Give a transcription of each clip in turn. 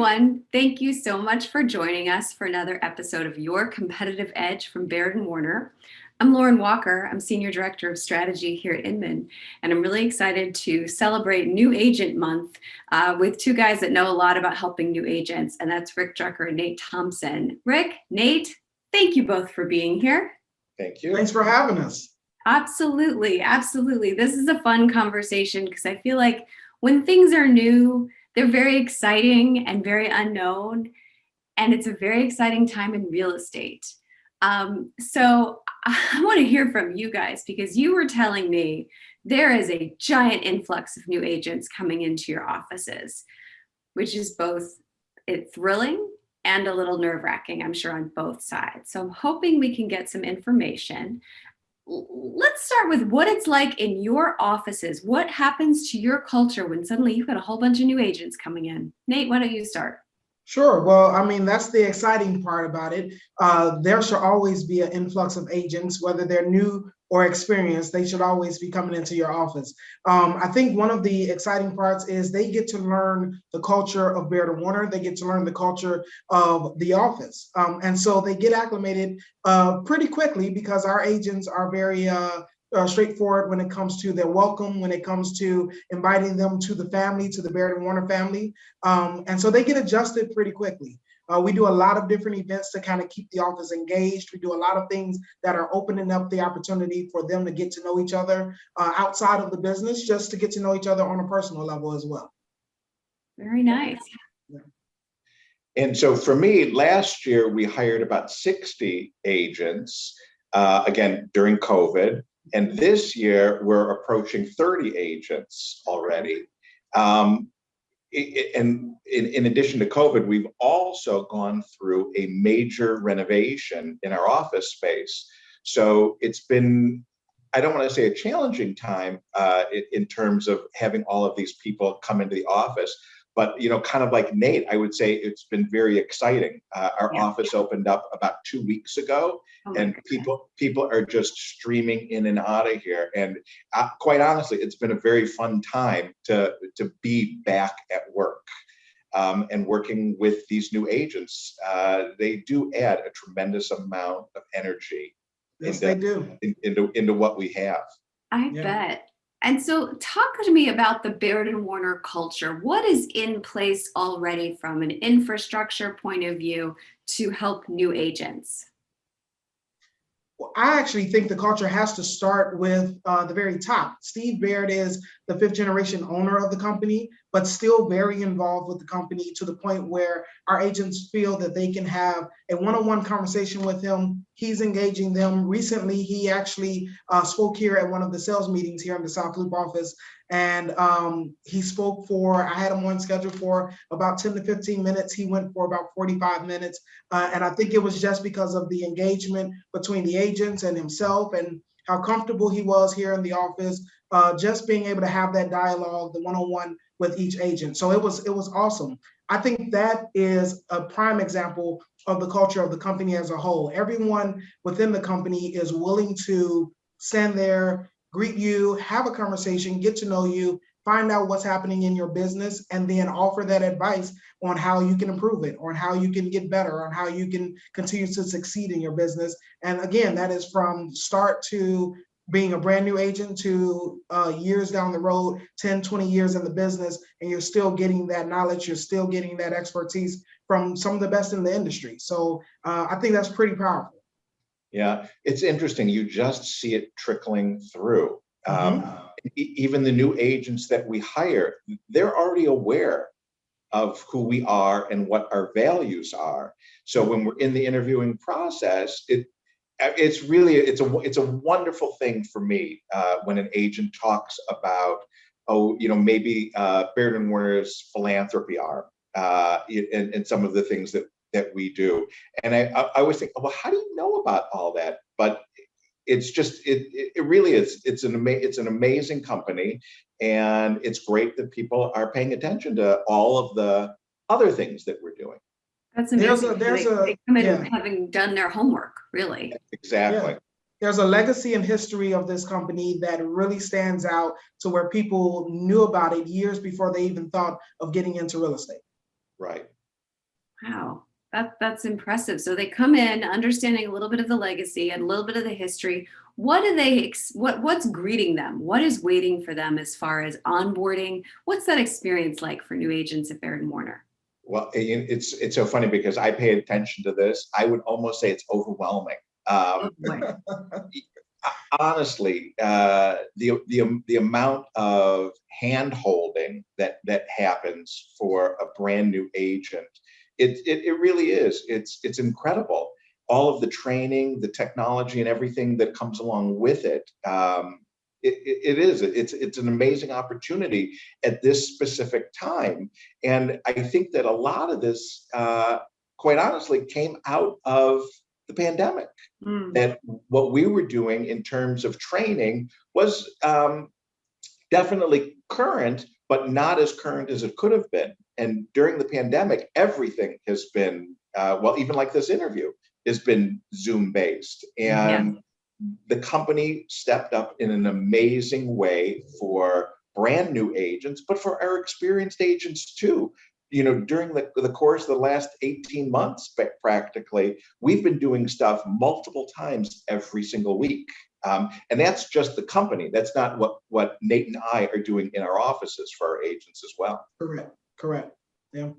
everyone. Thank you so much for joining us for another episode of Your Competitive Edge from Baird and Warner. I'm Lauren Walker. I'm Senior Director of Strategy here at Inman, and I'm really excited to celebrate New Agent Month with two guys that know a lot about helping new agents, and that's Rick Drucker and Nate Thompson. Rick, Nate, thank you both for being here. Thank you. Thanks for having us. Absolutely, absolutely. This is a fun conversation because I feel like when things are new, they're very exciting and very unknown, and it's a very exciting time in real estate. So I want to hear from you guys because you were telling me there is a giant influx of new agents coming into your offices, which is both thrilling and a little nerve-wracking, I'm sure, on both sides. So I'm hoping we can get some information. Let's start with what it's like in your offices. What happens to your culture when suddenly you've got a whole bunch of new agents coming in? Nate, why don't you start? Sure. Well, I mean, that's the exciting part about it. There should always be an influx of agents, whether they're new or experienced. They should always be coming into your office. I think one of the exciting parts is they get to learn the culture of Baird and Warner. They get to learn the culture of the office. And so they get acclimated pretty quickly because our agents are very straightforward when it comes to their welcome, when it comes to inviting them to the family, to the Baird and Warner family. And so they get adjusted pretty quickly. We do a lot of different events to kind of keep the office engaged. We do a lot of things that are opening up the opportunity for them to get to know each other outside of the business, just to get to know each other on a personal level as well. Very nice. Yeah. And so for me, last year, we hired about 60 agents, again, during COVID. And this year, we're approaching 30 agents already. And in addition to COVID, we've also gone through a major renovation in our office space. So it's been, I don't want to say a challenging time in terms of having all of these people come into the office. But, you know, kind of like Nate, I would say it's been very exciting. Our office opened up about 2 weeks ago, and people are just streaming in and out of here. And quite honestly, it's been a very fun time to be back at work and working with these new agents. They do add a tremendous amount of energy into what we have. I bet. And so talk to me about the Baird and Warner culture. What is in place already from an infrastructure point of view to help new agents? Well, I actually think the culture has to start with the very top. Steve Baird is the fifth generation owner of the company, but still very involved with the company to the point where our agents feel that they can have a one-on-one conversation with him. He's engaging them. Recently, he actually spoke here at one of the sales meetings here in the South Loop office. And he spoke I had him on schedule for about 10 to 15 minutes. He went for about 45 minutes. And I think it was just because of the engagement between the agents and himself and how comfortable he was here in the office, just being able to have that dialogue, the one-on-one with each agent. So it was awesome. I think that is a prime example of the culture of the company as a whole. Everyone within the company is willing to stand there, greet you, have a conversation, get to know you, find out what's happening in your business, and then offer that advice on how you can improve it, or how you can get better, on how you can continue to succeed in your business. And again, that is from start to being a brand new agent to years down the road, 10, 20 years in the business, and you're still getting that knowledge, you're still getting that expertise from some of the best in the industry. So I think that's pretty powerful. Yeah, it's interesting. You just see it trickling through. Even the new agents that we hire, they're already aware of who we are and what our values are. So when we're in the interviewing process, it's a wonderful thing for me when an agent talks about, maybe Baird and Warner's philanthropy arm and some of the things that we do. And I always think, well, how do you know about all that? But it's just, it really is. It's an amazing company, and it's great that people are paying attention to all of the other things that we're doing. That's amazing. They come in having done their homework, really. Exactly. Yeah. There's a legacy and history of this company that really stands out to where people knew about it years before they even thought of getting into real estate. Right. Wow, that's impressive. So they come in understanding a little bit of the legacy and a little bit of the history. What do what's greeting them? What is waiting for them as far as onboarding? What's that experience like for new agents at Baird and Warner? Well, it's so funny because I pay attention to this. I would almost say it's overwhelming. Oh Um, boy. Honestly, the amount of hand holding that happens for a brand new agent, it really is. It's incredible. All of the training, the technology, and everything that comes along with it. It is. It's an amazing opportunity at this specific time, and I think that a lot of this, quite honestly, came out of the pandemic. Mm, That what we were doing in terms of training was definitely current, but not as current as it could have been. And during the pandemic, everything has been, well, even like this interview, has been Zoom based. yes. And the company stepped up in an amazing way for brand new agents, but for our experienced agents too. During the course of the last 18 months, practically, we've been doing stuff multiple times every single week. And that's just the company. That's not what Nate and I are doing in our offices for our agents as well. Correct, correct. Yeah.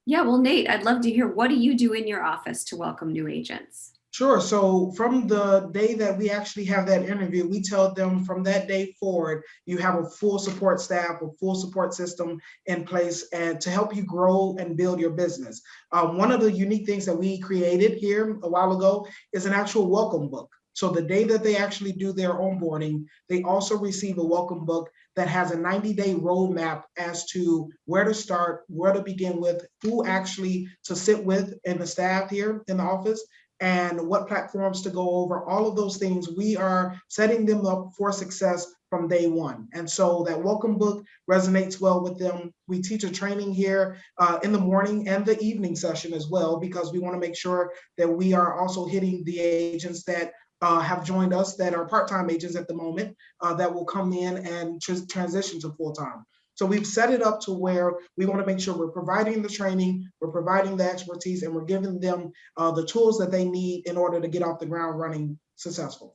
Yeah, well, Nate, I'd love to hear, what do you do in your office to welcome new agents? Sure. So from the day that we actually have that interview, we tell them from that day forward, you have a full support staff, a full support system in place, and to help you grow and build your business. One of the unique things that we created here a while ago is an actual welcome book. So the day that they actually do their onboarding, they also receive a welcome book that has a 90-day roadmap as to where to start, where to begin with, who actually to sit with in the staff here in the office, and what platforms to go over, all of those things. We are setting them up for success from day one. And so that welcome book resonates well with them. We teach a training here in the morning and the evening session as well, because we want to make sure that we are also hitting the agents that have joined us that are part-time agents at the moment that will come in and transition to full-time. So we've set it up to where we want to make sure we're providing the training, we're providing the expertise, and we're giving them the tools that they need in order to get off the ground running successfully.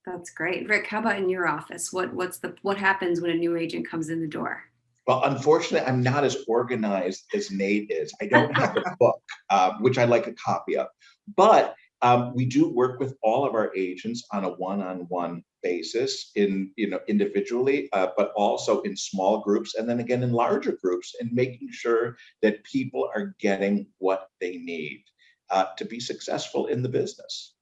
That's great. Rick, how about in your office? What happens when a new agent comes in the door? Well, unfortunately, I'm not as organized as Nate is. I don't have a book, which I'd like a copy of. But we do work with all of our agents on a one-on-one basis, individually, but also in small groups, and then again in larger groups, and making sure that people are getting what they need to be successful in the business.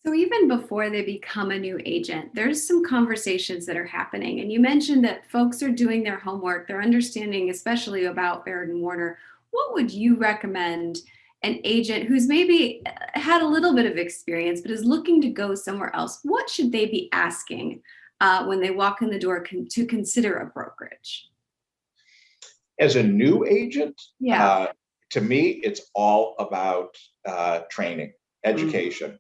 So even before they become a new agent, there's some conversations that are happening. And you mentioned that folks are doing their homework, they're understanding, especially about Baird and Warner. What would you recommend an agent who's maybe had a little bit of experience but is looking to go somewhere else? What should they be asking when they walk in the door to consider a brokerage? As a new agent, Yeah. to me, it's all about training, Mm. education,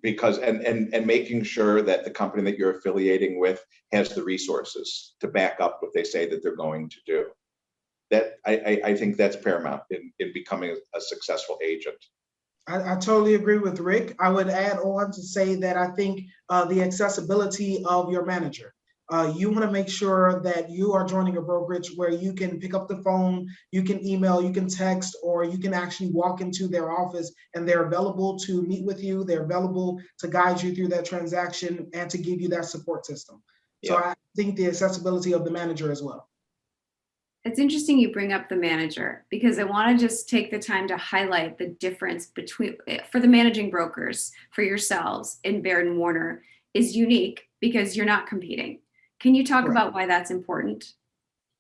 because and making sure that the company that you're affiliating with has the resources to back up what they say that they're going to do. That I think that's paramount in becoming a successful agent. I totally agree with Rick. I would add on to say that I think the accessibility of your manager. You want to make sure that you are joining a brokerage where you can pick up the phone, you can email, you can text, or you can actually walk into their office and they're available to meet with you. They're available to guide you through that transaction and to give you that support system. So Yeah. I think the accessibility of the manager as well. It's interesting you bring up the manager, because I want to just take the time to highlight the difference between, for the managing brokers, for yourselves in Baird and Warner is unique because you're not competing. Can you talk Correct. about why that's important?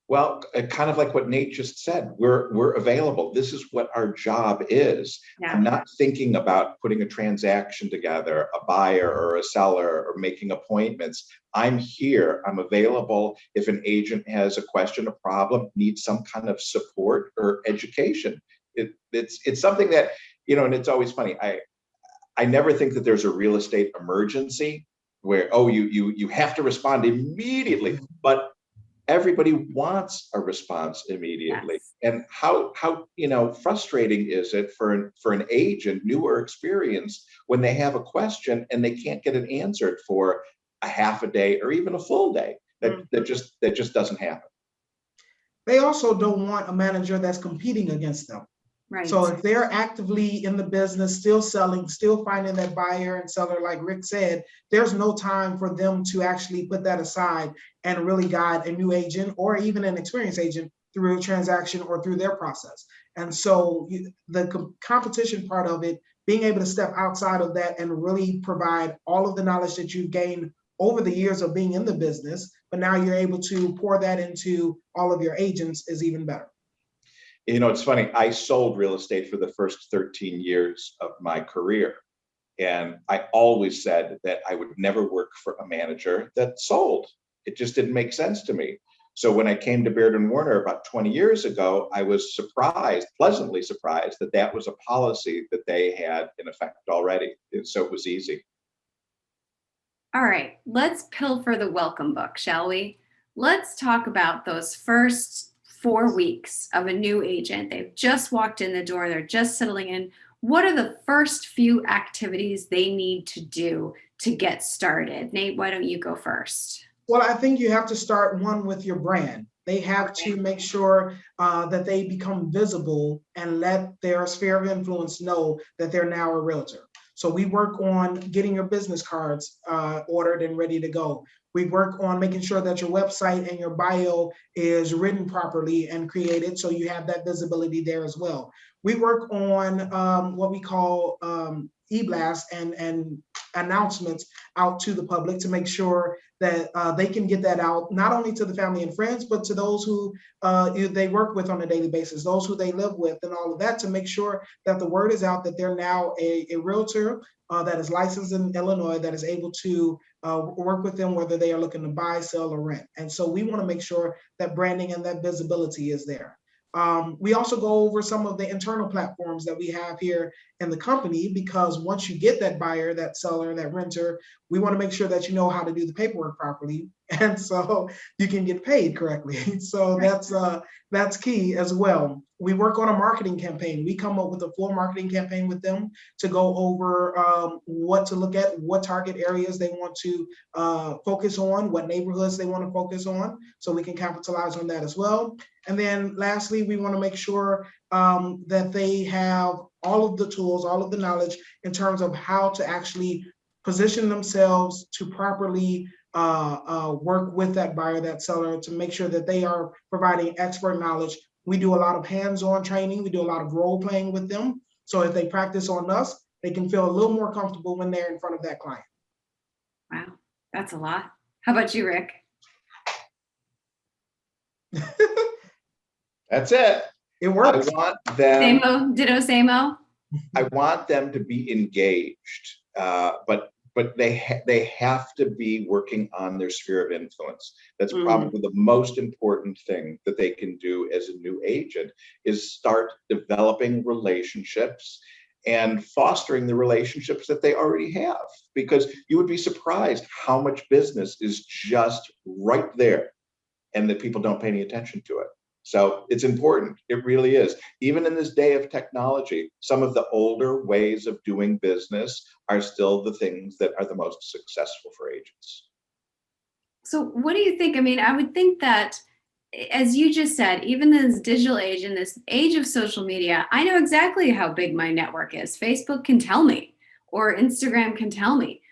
Well, kind of like what Nate just said, we're available. This is what our job is. I'm Yeah. not thinking about putting a transaction together, a buyer or a seller, or making appointments. I'm here. I'm available if an agent has a question, a problem, needs some kind of support or education. It's something that, and it's always funny. I never think that there's a real estate emergency where, oh, you have to respond immediately. But everybody wants a response immediately. Yes. And how frustrating is it for an agent, new or experienced, when they have a question and they can't get it answered for a half a day or even a full day? That just doesn't happen. They also don't want a manager that's competing against them. Right. So if they're actively in the business, still selling, still finding that buyer and seller, like Rick said, there's no time for them to actually put that aside and really guide a new agent or even an experienced agent through a transaction or through their process. And so the competition part of it, being able to step outside of that and really provide all of the knowledge that you've gained over the years of being in the business, but now you're able to pour that into all of your agents is even better. It's funny. I sold real estate for the first 13 years of my career. And I always said that I would never work for a manager that sold. It just didn't make sense to me. So when I came to Baird and Warner about 20 years ago, I was pleasantly surprised that that was a policy that they had in effect already. And so it was easy. All right, let's pilfer the welcome book, shall we? Let's talk about those first 4 weeks of a new agent. They've just walked in the door, they're just settling in. What are the first few activities they need to do to get started? Nate, why don't you go first? Well, I think you have to start one with your brand. They have to make sure that they become visible and let their sphere of influence know that they're now a realtor. So we work on getting your business cards ordered and ready to go. We work on making sure that your website and your bio is written properly and created so you have that visibility there as well. We work on what we call e-blast and announcements out to the public to make sure that they can get that out, not only to the family and friends, but to those who they work with on a daily basis, those who they live with and all of that, to make sure that the word is out that they're now a realtor that is licensed in Illinois, that is able to work with them, whether they are looking to buy, sell, or rent. And so we want to make sure that branding and that visibility is there. We also go over some of the internal platforms that we have here in the company, because once you get that buyer, that seller, that renter, we want to make sure that you know how to do the paperwork properly, and so you can get paid correctly. So that's key as well. We work on a marketing campaign. We come up with a full marketing campaign with them to go over what to look at, what target areas they want to focus on, what neighborhoods they want to focus on, so we can capitalize on that as well. And then lastly, we want to make sure that they have all of the tools, all of the knowledge in terms of how to actually position themselves to properly work with that buyer, that seller, to make sure that they are providing expert knowledge. We do a lot of hands-on training. We do a lot of role playing with them. So if they practice on us, they can feel a little more comfortable when they're in front of that client. Wow, that's a lot. How about you, Rick? That's it. It works. I want them to be engaged, but they have to be working on their sphere of influence. That's probably the most important thing that they can do as a new agent, is start developing relationships and fostering the relationships that they already have, because you would be surprised how much business is just right there and that people don't pay any attention to it. So it's important. It really is. Even in this day of technology, some of the older ways of doing business are still the things that are the most successful for agents. So what do you think? I mean, I would think that, as you just said, even in this digital age, in this age of social media, I know exactly how big my network is. Facebook can tell me, or Instagram can tell me.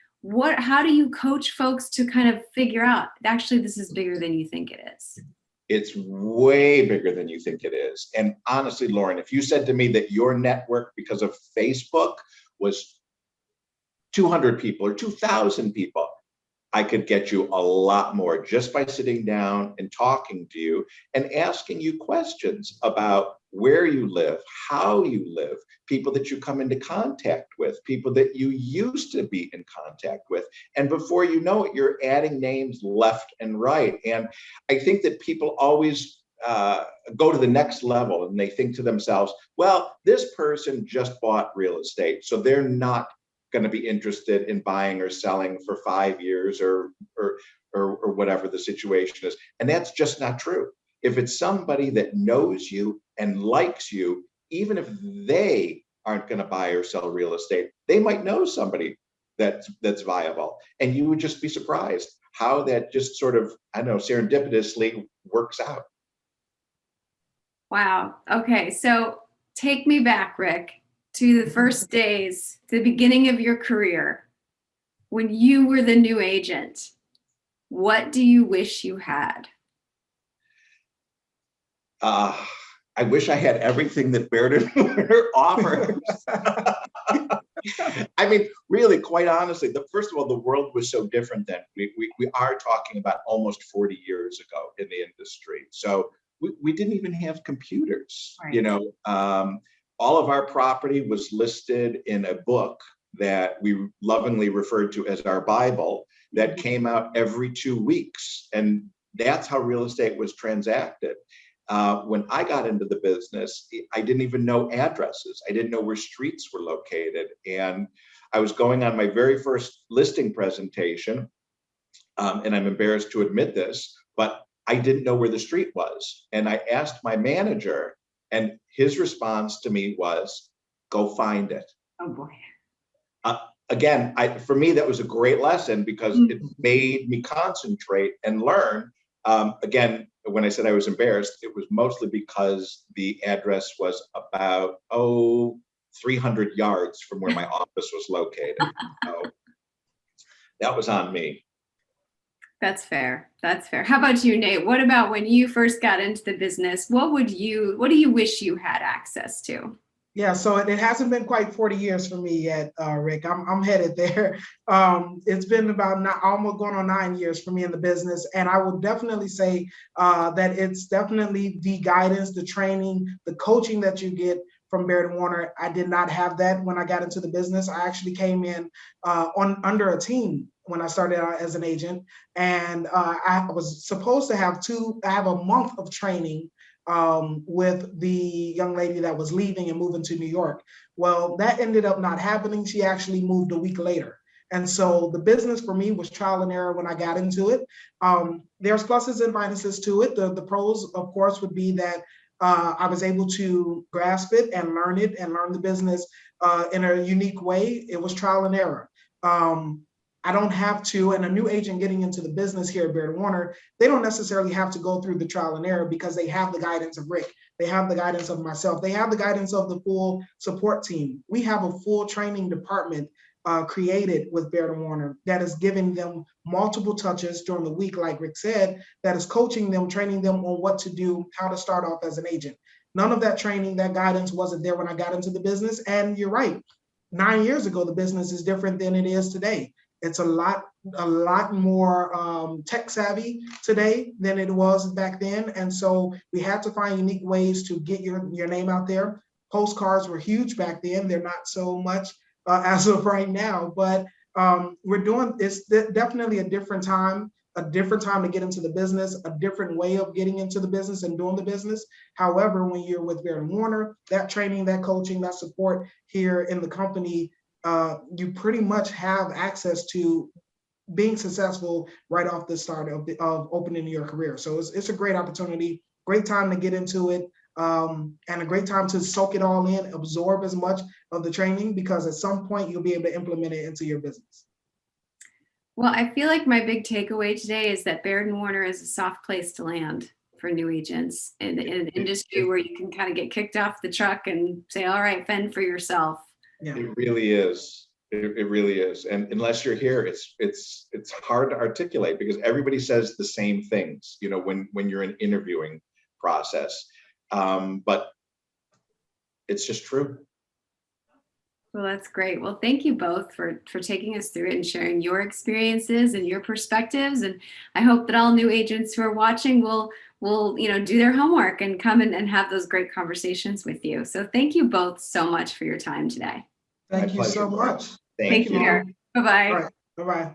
How do you coach folks to kind of figure out, actually, this is bigger than you think it is? It's way bigger than you think it is. And honestly, Lauren, if you said to me that your network because of Facebook was 200 people or 2,000 people, I could get you a lot more just by sitting down and talking to you and asking you questions about where you live, how you live, people that you come into contact with, people that you used to be in contact with. And before you know it, you're adding names left and right. And I think that people always go to the next level and they think to themselves, well, this person just bought real estate, so they're not going to be interested in buying or selling for 5 years or or whatever the situation is. And that's just not true. If it's somebody that knows you and likes you, even if they aren't going to buy or sell real estate, they might know somebody that's viable. And you would just be surprised how that just sort of, I don't know, serendipitously works out. Wow. Okay. So take me back, Rick, to the first days, the beginning of your career, when you were the new agent. What do you wish you had? I wish I had everything that Baird offers. I mean, really, quite honestly, first of all, the world was so different then. We are talking about almost 40 years ago in the industry. So we didn't even have computers. Right. You know, all of our property was listed in a book that we lovingly referred to as our Bible that came out every 2 weeks. And that's how real estate was transacted. When I got into the business, I didn't even know addresses. I didn't know where streets were located. And I was going on my very first listing presentation, and I'm embarrassed to admit this, but I didn't know where the street was. And I asked my manager, and his response to me was, "Go find it." Oh boy. Again, for me, that was a great lesson because it made me concentrate and learn. Again, when I said I was embarrassed, it was mostly because the address was about 300 yards from where my office was located. So that was on me. That's fair. That's fair. How about you, Nate? What about when you first got into the business? What do you wish you had access to? Yeah, so it hasn't been quite 40 years for me yet, Rick. I'm headed there. It's been about almost going on 9 years for me in the business, and I will definitely say that it's definitely the guidance, the training, the coaching that you get from Baird & Warner. I did not have that when I got into the business. I actually came in under a team when I started out as an agent, and I was supposed to have a month of training with the young lady that was leaving and moving to New York. Well, that ended up not happening. She actually moved a week later. And so the business for me was trial and error when I got into it. There's pluses and minuses to it. The pros, of course, would be that I was able to grasp it and learn the business in a unique way. It was trial and error. I don't have to, and a new agent getting into the business here at Baird & Warner, they don't necessarily have to go through the trial and error because they have the guidance of Rick. They have the guidance of myself. They have the guidance of the full support team. We have a full training department created with Baird & Warner that is giving them multiple touches during the week, like Rick said, that is coaching them, training them on what to do, how to start off as an agent. None of that training, that guidance wasn't there when I got into the business. And you're right, 9 years ago, the business is different than it is today. It's a lot more tech savvy today than it was back then. And so we had to find unique ways to get your name out there. Postcards were huge back then. They're not so much as of right now, but it's definitely a different time to get into the business, a different way of getting into the business and doing the business. However, when you're with Baird & Warner, that training, that coaching, that support here in the company, you pretty much have access to being successful right off the start of opening your career. So it's a great opportunity, great time to get into it, and a great time to soak it all in, absorb as much of the training, because at some point you'll be able to implement it into your business. Well, I feel like my big takeaway today is that Baird & Warner is a soft place to land for new agents in an industry where you can kind of get kicked off the truck and say, all right, fend for yourself. Yeah. It really is. It really is. And unless you're here, it's hard to articulate because everybody says the same things, you know, when you're in interviewing process. But it's just true. Well, that's great. Well, thank you both for taking us through it and sharing your experiences and your perspectives. And I hope that all new agents who are watching will do their homework and come and have those great conversations with you. So thank you both so much for your time today. Thank you so much. Thank you. Bye-bye. All right. Bye-bye.